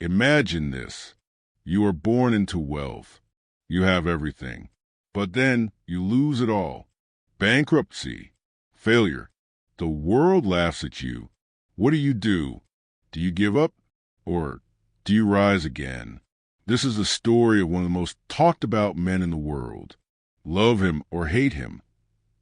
Imagine this. You are born into wealth. You have everything. But then you lose it all. Bankruptcy. Failure. The world laughs at you. What do? Do you give up? Or do you rise again? This is the story of one of the most talked about men in the world. Love him or hate him,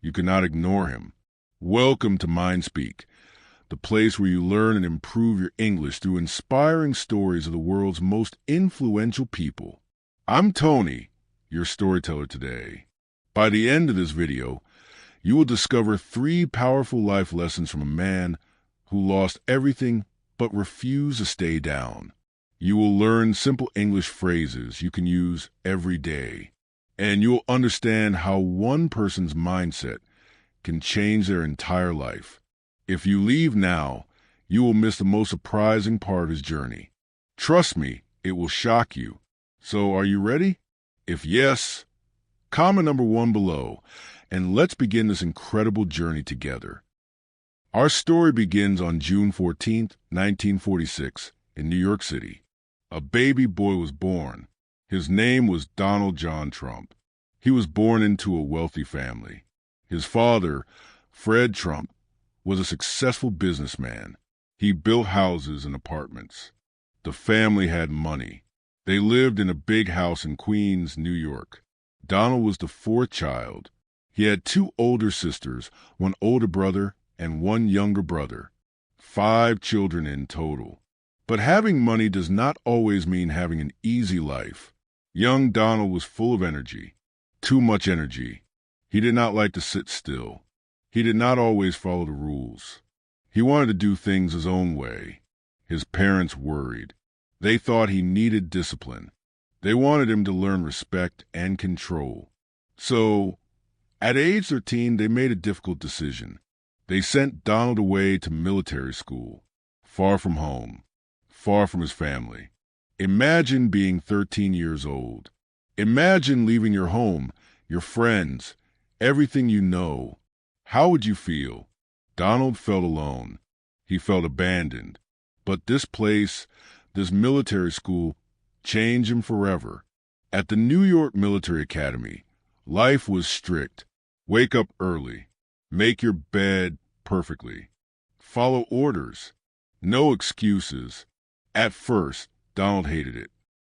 you cannot ignore him. Welcome to Mindspeak, the place where you learn and improve your English through inspiring stories of the world's most influential people. I'm Tony, your storyteller today. By the end of this video, you will discover 3 powerful life lessons from a man who lost everything but refused to stay down. You will learn simple English phrases you can use every day, and you'll understand how one person's mindset can change their entire life. If you leave now, you will miss the most surprising part of his journey. Trust me, it will shock you. So are you ready? If yes, comment number 1 below, and let's begin this incredible journey together. Our story begins on June 14th, 1946, in New York City. A baby boy was born. His name was Donald John Trump. He was born into a wealthy family. His father, Fred Trump, was a successful businessman. He built houses and apartments. The family had money. They lived in a big house in Queens, New York. Donald was the 4th child. He had 2 older sisters, 1 older brother, and 1 younger brother. 5 children in total. But having money does not always mean having an easy life. Young Donald was full of energy. Too much energy. He did not like to sit still. He did not always follow the rules. He wanted to do things his own way. His parents worried. They thought he needed discipline. They wanted him to learn respect and control. So, at age 13, they made a difficult decision. They sent Donald away to military school, far from home, far from his family. Imagine being 13 years old. Imagine leaving your home, your friends, everything you know. How would you feel? Donald felt alone. He felt abandoned. But this place, this military school, changed him forever. At the New York Military Academy, life was strict. Wake up early. Make your bed perfectly. Follow orders. No excuses. At first, Donald hated it.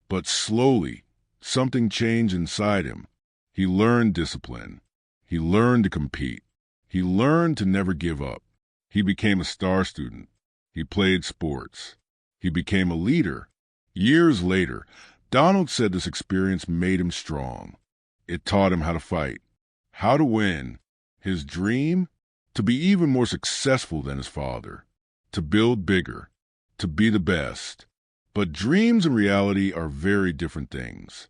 But slowly, something changed inside him. He learned discipline. He learned to compete. He learned to never give up. He became a star student. He played sports. He became a leader. Years later, Donald said this experience made him strong. It taught him how to fight, how to win. His dream? To be even more successful than his father. To build bigger. To be the best. But dreams and reality are very different things.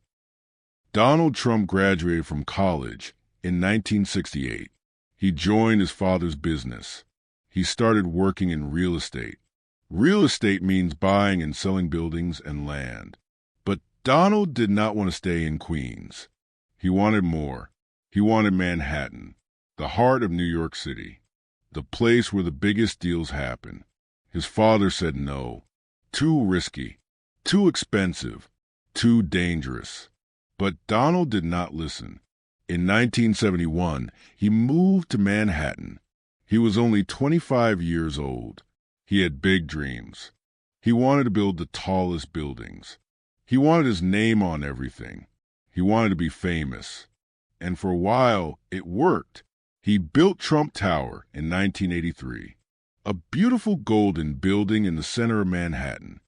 Donald Trump graduated from college in 1968. He joined his father's business. He started working in real estate. Real estate means buying and selling buildings and land. But Donald did not want to stay in Queens. He wanted more. He wanted Manhattan, the heart of New York City, the place where the biggest deals happen. His father said no. Too risky, too expensive, too dangerous. But Donald did not listen. In 1971, he moved to Manhattan. He was only 25 years old. He had big dreams. He wanted to build the tallest buildings. He wanted his name on everything. He wanted to be famous. And for a while, it worked. He built Trump Tower in 1983, a beautiful golden building in the center of Manhattan.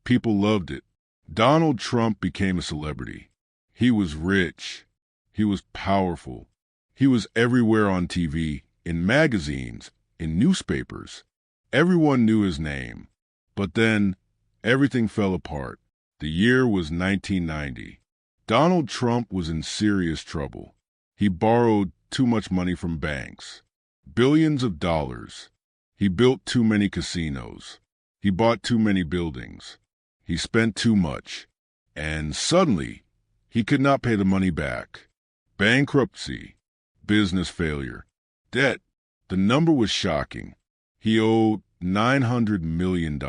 People loved it. Donald Trump became a celebrity. He was rich. He was powerful. He was everywhere on TV, in magazines, in newspapers. Everyone knew his name. But then, everything fell apart. The year was 1990. Donald Trump was in serious trouble. He borrowed too much money from banks. Billions of dollars. He built too many casinos. He bought too many buildings. He spent too much. And suddenly, he could not pay the money back. Bankruptcy, business failure, debt. The number was shocking. He owed $900 million.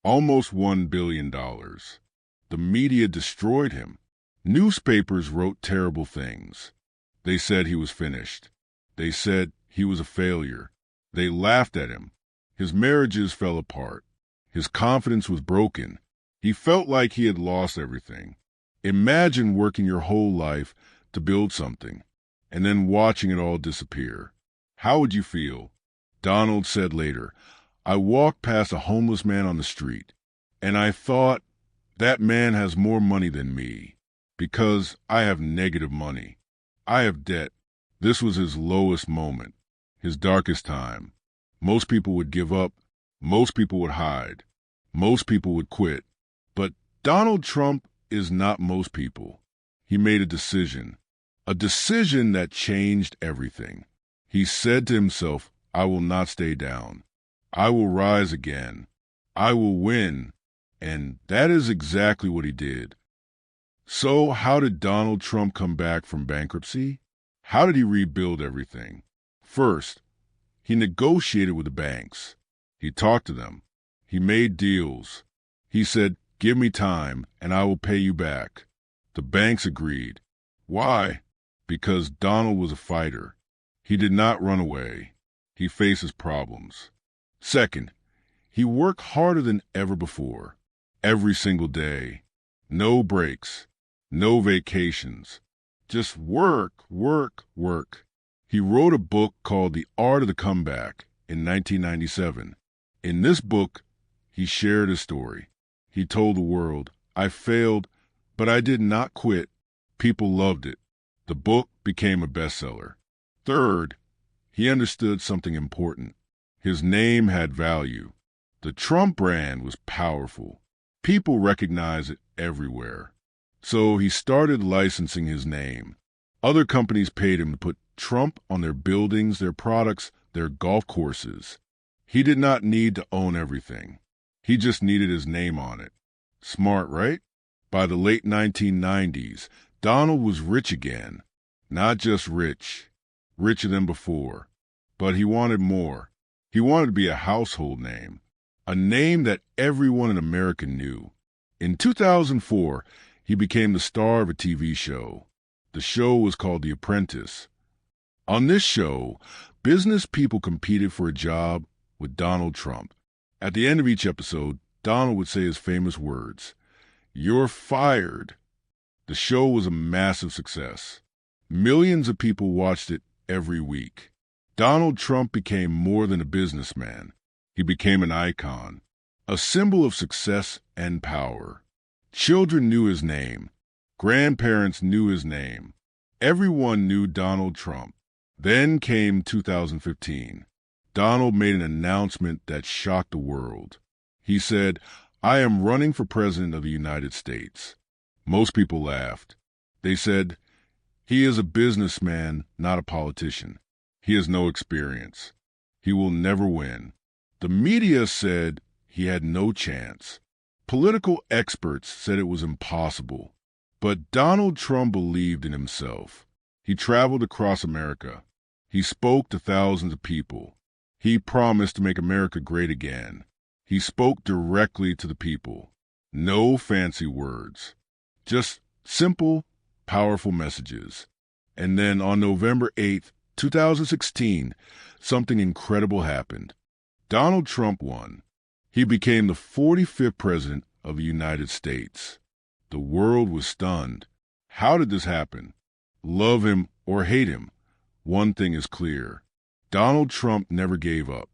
almost $1 billion. The media destroyed him. Newspapers wrote terrible things. They said he was finished. They said he was a failure. They laughed at him. His marriages fell apart. His confidence was broken. He felt like he had lost everything. Imagine working your whole life to build something and then watching it all disappear. How would you feel? Donald said later, I walked past a homeless man on the street, and I thought, that man has more money than me, because I have negative money. I have debt. This was his lowest moment, his darkest time. Most people would give up. Most people would hide. Most people would quit. But Donald Trump is not most people. He made a decision that changed everything. He said to himself, I will not stay down. I will rise again. I will win. And that is exactly what he did. So how did Donald Trump come back from bankruptcy? How did he rebuild everything? First, he negotiated with the banks. He talked to them. He made deals. He said, give me time and I will pay you back. The banks agreed. Why? Because Donald was a fighter. He did not run away. He faces problems. Second, he worked harder than ever before. Every single day. No breaks. No vacations. Just work, work, work. He wrote a book called The Art of the Comeback in 1997. In this book, he shared his story. He told the world, I failed, but I did not quit. People loved it. The book became a bestseller. Third, he understood something important. His name had value. The Trump brand was powerful. People recognized it everywhere. So he started licensing his name. Other companies paid him to put Trump on their buildings, their products, their golf courses. He did not need to own everything. He just needed his name on it. Smart, right? By the late 1990s, Donald was rich again. Not just rich, richer than before. But he wanted more. He wanted to be a household name, a name that everyone in America knew. In 2004, he became the star of a TV show. The show was called The Apprentice. On this show, business people competed for a job with Donald Trump. At the end of each episode, Donald would say his famous words, "You're fired." The show was a massive success. Millions of people watched it every week. Donald Trump became more than a businessman. He became an icon, a symbol of success and power. Children knew his name. Grandparents knew his name. Everyone knew Donald Trump. Then came 2015. Donald made an announcement that shocked the world. He said, I am running for president of the United States. Most people laughed. They said, he is a businessman, not a politician. He has no experience. He will never win. The media said he had no chance. Political experts said it was impossible. But Donald Trump believed in himself. He traveled across America. He spoke to thousands of people. He promised to make America great again. He spoke directly to the people. No fancy words. Just simple, powerful messages. And then on November 8th, 2016, something incredible happened. Donald Trump won. He became the 45th president of the United States. The world was stunned. How did this happen? Love him or hate him, one thing is clear. Donald Trump never gave up.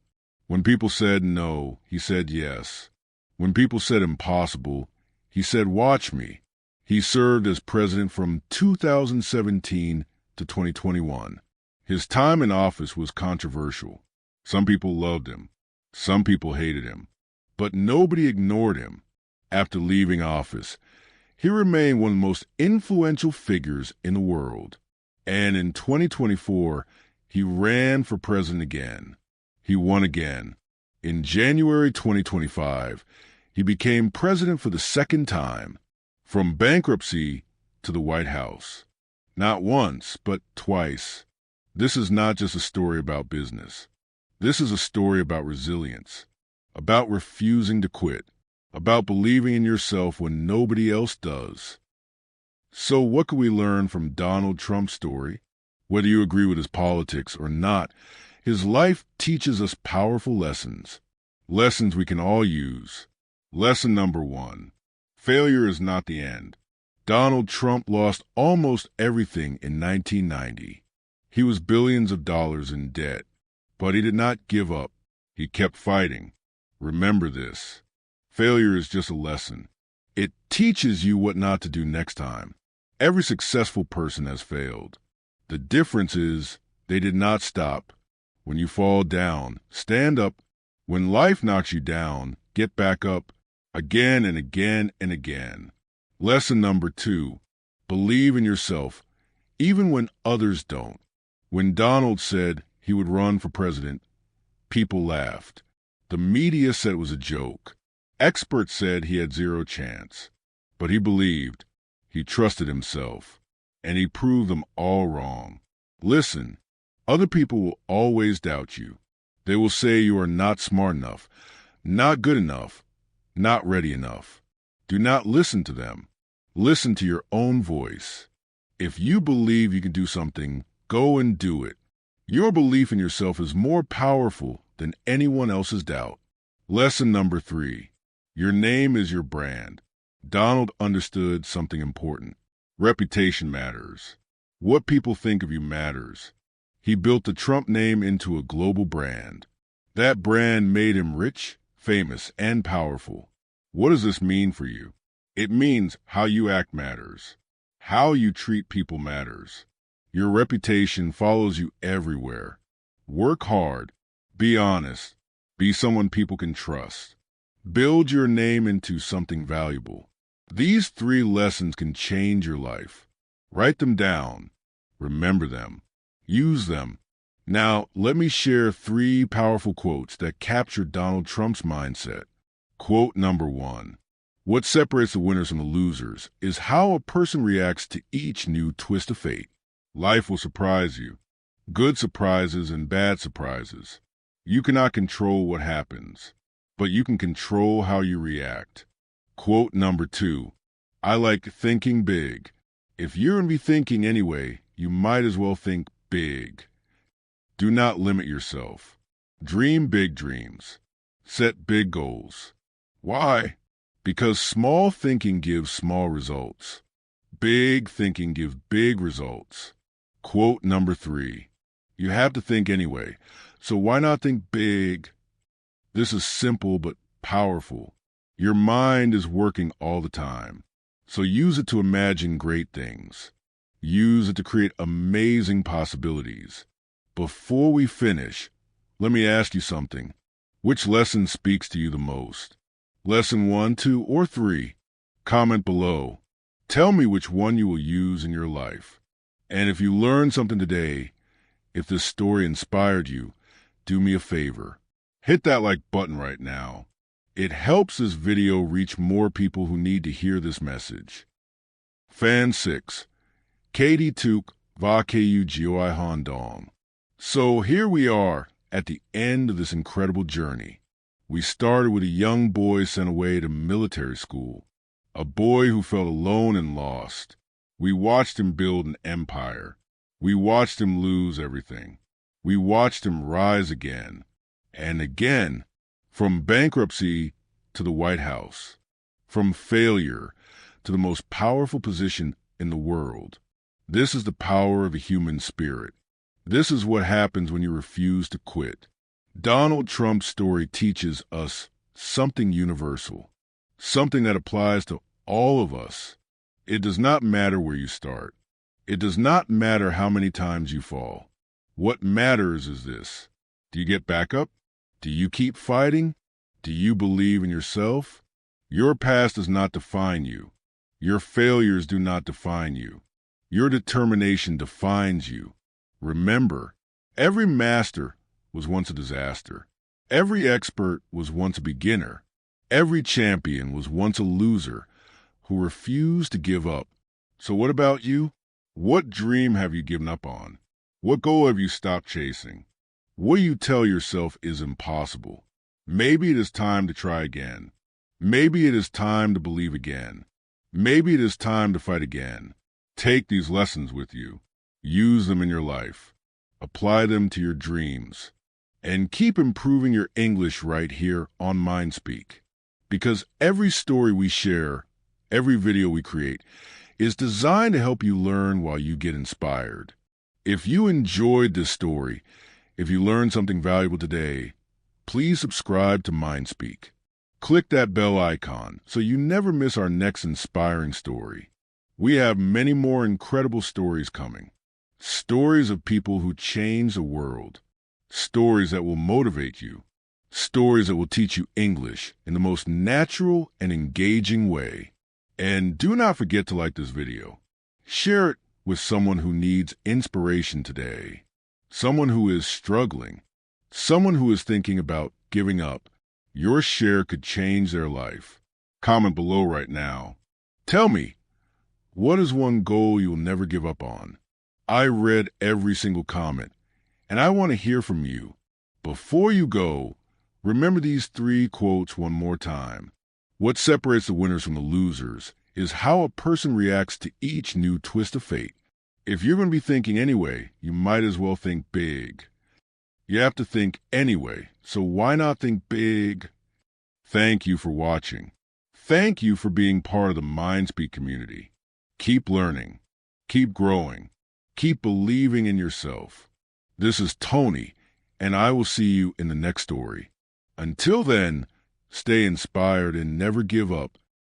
When people said no, he said yes. When people said impossible, he said watch me. He served as president from 2017 to 2021. His time in office was controversial. Some people loved him. Some people hated him. But nobody ignored him. After leaving office, he remained one of the most influential figures in the world. And in 2024, he ran for president again. He won again. In January 2025, he became president for the second time, from bankruptcy to the White House. Not once, but twice. This is not just a story about business. This is a story about resilience, about refusing to quit, about believing in yourself when nobody else does. So what can we learn from Donald Trump's story? Whether you agree with his politics or not, his life teaches us powerful lessons. Lessons we can all use. Lesson number 1. Failure is not the end. Donald Trump lost almost everything in 1990. He was billions of dollars in debt, but he did not give up. He kept fighting. Remember this. Failure is just a lesson. It teaches you what not to do next time. Every successful person has failed. The difference is they did not stop. When you fall down, stand up. When life knocks you down, get back up again and again and again. Lesson number 2, believe in yourself, even when others don't. When Donald said he would run for president, people laughed. The media said it was a joke. Experts said he had zero chance. But he believed. He trusted himself. And he proved them all wrong. Listen, other people will always doubt you. They will say you are not smart enough, not good enough, not ready enough. Do not listen to them. Listen to your own voice. If you believe you can do something, go and do it. Your belief in yourself is more powerful than anyone else's doubt. Lesson number 3. Your name is your brand. Donald understood something important. Reputation matters. What people think of you matters. He built the Trump name into a global brand. That brand made him rich, famous, and powerful. What does this mean for you? It means how you act matters. How you treat people matters. Your reputation follows you everywhere. Work hard. Be honest. Be someone people can trust. Build your name into something valuable. These 3 lessons can change your life. Write them down. Remember them. Use them. Now, let me share 3 powerful quotes that capture Donald Trump's mindset. Quote number 1. What separates the winners from the losers is how a person reacts to each new twist of fate. Life will surprise you. Good surprises and bad surprises. You cannot control what happens, but you can control how you react. Quote number 2. I like thinking big. If you're going to be thinking anyway, you might as well think big. Do not limit yourself. Dream big dreams. Set big goals. Why? Because small thinking gives small results. Big thinking gives big results. Quote number 3. You have to think anyway, so why not think big? This is simple but powerful. Your mind is working all the time, so use it to imagine great things. Use it to create amazing possibilities. Before we finish, let me ask you something. Which lesson speaks to you the most? Lesson 1, 2, or 3? Comment below. Tell me which one you will use in your life. And if you learned something today, if this story inspired you, do me a favor. Hit that like button right now. It helps this video reach more people who need to hear this message. Fan 6. Katie Tuk Va Ku Gioi Han Dong. So here we are at the end of this incredible journey. We started with a young boy sent away to military school, a boy who felt alone and lost. We watched him build an empire. We watched him lose everything. We watched him rise again and again, from bankruptcy to the White House, from failure to the most powerful position in the world. This is the power of the human spirit. This is what happens when you refuse to quit. Donald Trump's story teaches us something universal, something that applies to all of us. It does not matter where you start. It does not matter how many times you fall. What matters is this. Do you get back up? Do you keep fighting? Do you believe in yourself? Your past does not define you. Your failures do not define you. Your determination defines you. Remember, every master was once a disaster. Every expert was once a beginner. Every champion was once a loser who refused to give up. So what about you? What dream have you given up on? What goal have you stopped chasing? What do you tell yourself is impossible? Maybe it is time to try again. Maybe it is time to believe again. Maybe it is time to fight again. Take these lessons with you. Use them in your life. Apply them to your dreams. And keep improving your English right here on MindSpeak. Because every story we share, every video we create, is designed to help you learn while you get inspired. If you enjoyed this story, if you learned something valuable today, please subscribe to MindSpeak. Click that bell icon so you never miss our next inspiring story. We have many more incredible stories coming. Stories of people who change the world. Stories that will motivate you. Stories that will teach you English in the most natural and engaging way. And do not forget to like this video. Share it with someone who needs inspiration today. Someone who is struggling. Someone who is thinking about giving up. Your share could change their life. Comment below right now. Tell me, what is one goal you'll never give up on? I read every single comment, and I want to hear from you. Before you go, remember these 3 quotes one more time. What separates the winners from the losers is how a person reacts to each new twist of fate. If you're going to be thinking anyway, you might as well think big. You have to think anyway, so why not think big? Thank you for watching. Thank you for being part of the MindSpeak community. Keep learning. Keep growing. Keep believing in yourself. This is Tony, and I will see you in the next story. Until then, stay inspired and never give up